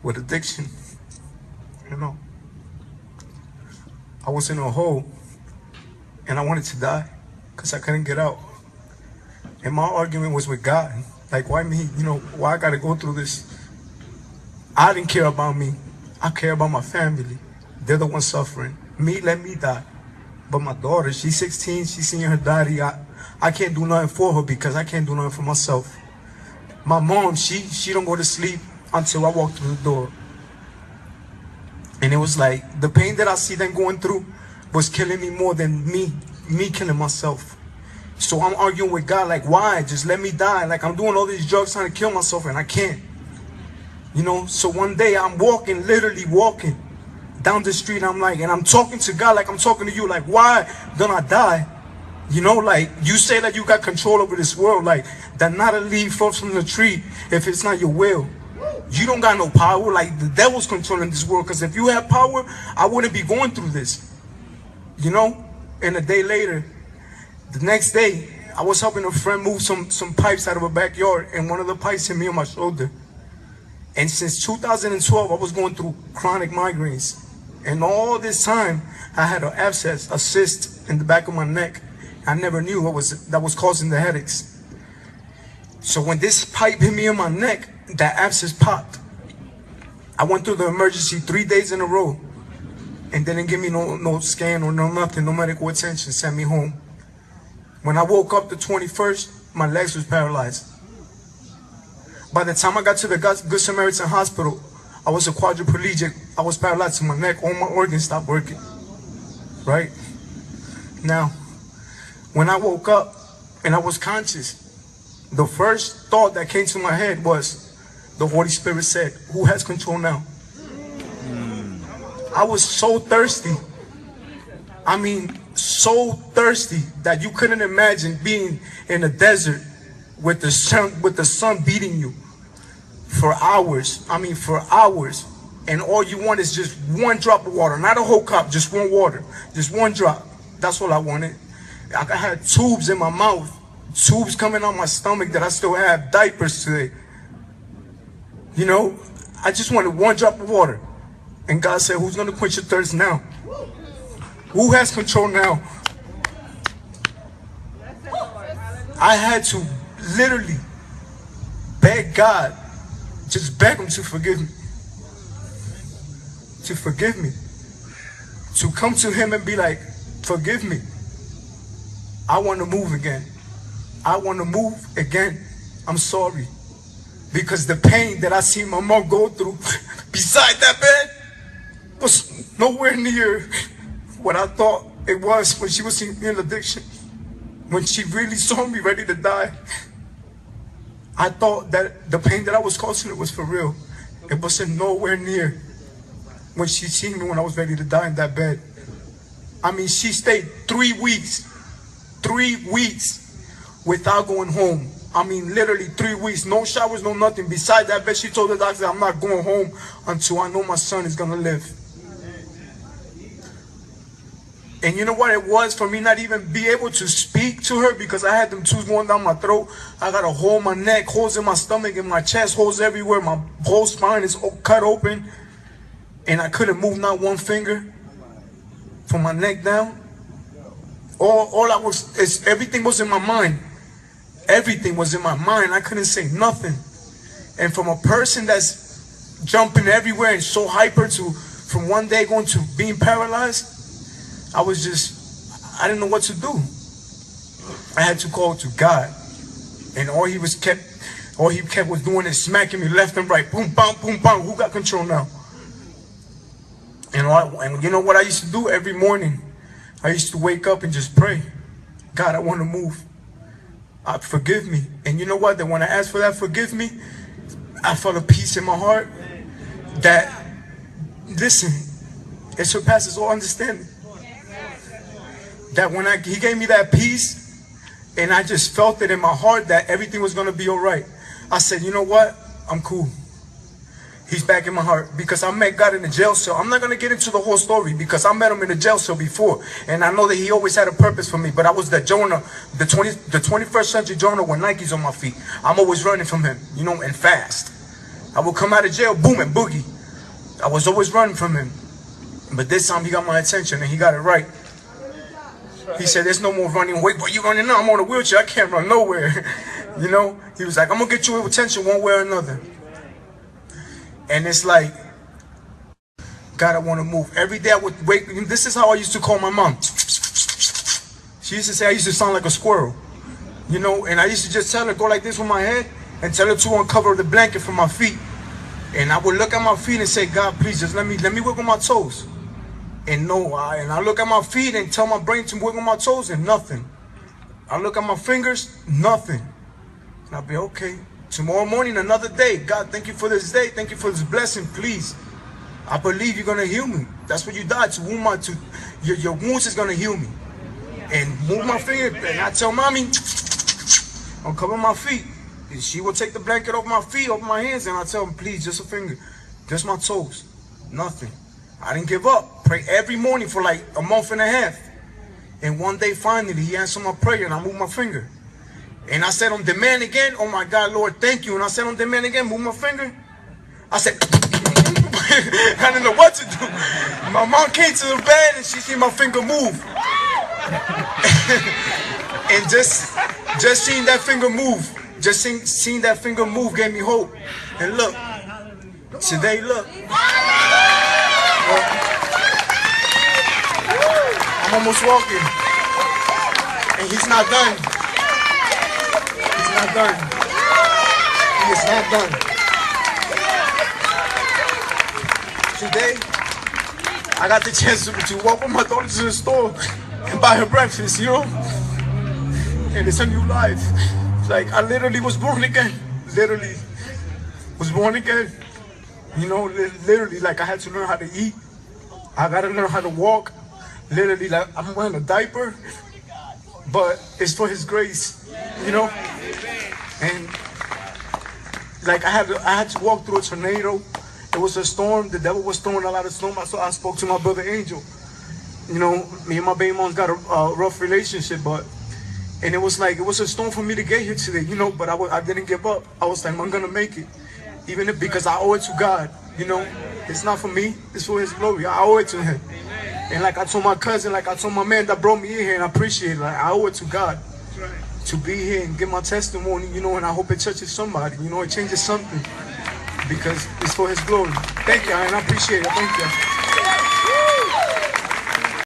with addiction. You know, I was in a hole and I wanted to die because I couldn't get out. And my argument was with God. Like, why me? You know, why I gotta go through this? I didn't care about me. I care about my family. They're the ones suffering. Me, let me die. But my daughter, she's 16, she's seeing her daddy. I can't do nothing for her because I can't do nothing for myself. My mom, she don't go to sleep until I walk through the door. And it was like, the pain that I see them going through was killing me more than me killing myself. So I'm arguing with God, like, why? Just let me die. Like, I'm doing all these drugs trying to kill myself and I can't. You know, so one day I'm walking, literally walking down the street. I'm like, and I'm talking to God like I'm talking to you. Like, why don't I die? You know, like, you say that you got control over this world. Like, that not a leaf falls from the tree if it's not your will. You don't got no power. Like, the devil's controlling this world. Because if you had power, I wouldn't be going through this. You know? And a day later, the next day, I was helping a friend move some pipes out of a backyard. And one of the pipes hit me on my shoulder. And since 2012, I was going through chronic migraines. And all this time, I had an abscess, a cyst in the back of my neck. I never knew what that was causing the headaches. So when this pipe hit me in my neck, that abscess popped. I went through the emergency 3 days in a row. And they didn't give me no scan or no nothing, no medical attention, sent me home. When I woke up the 21st, my legs was paralyzed. By the time I got to the Good Samaritan Hospital, I was a quadriplegic. I was paralyzed in my neck. All my organs stopped working. Right? Now, when I woke up and I was conscious, the first thought that came to my head was, the Holy Spirit said, who has control now? I was so thirsty. I mean, so thirsty that you couldn't imagine being in a desert with the sun beating you for hours. I mean, for hours. And all you want is just one drop of water. Not a whole cup, just one water. Just one drop. That's all I wanted. I had tubes in my mouth. Tubes coming out my stomach that I still have. Diapers today. You know, I just wanted one drop of water. And God said, who's going to quench your thirst now? Who has control now? I had to literally beg God, just beg him to forgive me. To forgive me. To come to him and be like, forgive me. I want to move again. I want to move again. I'm sorry. Because the pain that I see my mom go through beside that bed was nowhere near what I thought it was when she was in addiction. When she really saw me ready to die, I thought that the pain that I was causing her was for real. It wasn't nowhere near when she seen me when I was ready to die in that bed. I mean, she stayed 3 weeks without going home. I mean, literally 3 weeks, no showers, no nothing. Beside that bed, she told the doctor, I'm not going home until I know my son is gonna live. And you know what it was for me not even be able to speak to her because I had them tubes going down my throat. I got a hole in my neck, holes in my stomach, in my chest, holes everywhere. My whole spine is cut open. And I couldn't move not one finger from my neck down. Everything was in my mind. Everything was in my mind. I couldn't say nothing. And from a person that's jumping everywhere and so hyper from one day going to being paralyzed, I didn't know what to do. I had to call to God. And all he kept was doing is smacking me left and right. Boom, bam, boom, bam. Who got control now? And you know what I used to do every morning? I used to wake up and just pray. God, I want to move. Forgive me. And you know what? That when I asked for that forgive me, I felt a peace in my heart that, listen, it surpasses all understanding. That when he gave me that peace, and I just felt it in my heart that everything was going to be all right. I said, you know what? I'm cool. He's back in my heart because I met God in the jail cell. I'm not going to get into the whole story because I met him in the jail cell before. And I know that he always had a purpose for me. But I was the Jonah, the 21st century Jonah with Nikes on my feet. I'm always running from him, you know, and fast. I would come out of jail, boom, and boogie. I was always running from him. But this time he got my attention and he got it right. He said, there's no more running. Wait, but you running now? I'm on a wheelchair. I can't run nowhere. You know? He was like, I'm going to get your attention one way or another. And it's like, God, I want to move. Every day I would wake. This is how I used to call my mom. She used to say I used to sound like a squirrel. You know? And I used to just tell her, go like this with my head and tell her to uncover the blanket from my feet. And I would look at my feet and say, God, please just let me wiggle my toes. And I look at my feet and tell my brain to wiggle my toes and nothing. I look at my fingers, nothing. And I'll be okay. Tomorrow morning, another day. God, thank you for this day. Thank you for this blessing, please. I believe you're going to heal me. That's what you died to. Your wounds is going to heal me. And move my finger. And I tell mommy, uncover my feet. And she will take the blanket off my feet, off my hands. And I tell them, please, just a finger. Just my toes. Nothing. I didn't give up. Pray every morning for like a month and a half. And one day, finally, he answered my prayer and I moved my finger. And I said on demand again, oh my God, Lord, thank you. And I said on demand again, move my finger. I said, I didn't know what to do. My mom came to the bed and she seen my finger move. And just seeing that finger move, seeing that finger move gave me hope. And look, today, look. I'm almost walking. And he's not done. He's not done. He is not done. Today, I got the chance to walk with my daughter to the store and buy her breakfast, you know? And it's a new life. It's like I literally was born again. Literally was born again. You know, literally, like I had to learn how to eat. I got to learn how to walk. Literally, like I'm wearing a diaper. But it's for his grace, you know? And like I had to walk through a tornado. It was a storm. The devil was throwing a lot of storm. So I spoke to my brother Angel. You know, me and my baby mom's got a rough relationship, and it was a storm for me to get here today, you know, but I didn't give up. I was like, I'm gonna make it. Even if, because I owe it to God, you know. It's not for me, it's for his glory. I owe it to him. And like I told my cousin, like I told my man that brought me in here, and I appreciate it. Like I owe it to God to be here and give my testimony, you know, and I hope it touches somebody, you know, it changes something. Because it's for his glory. Thank you, and I appreciate it. Thank you.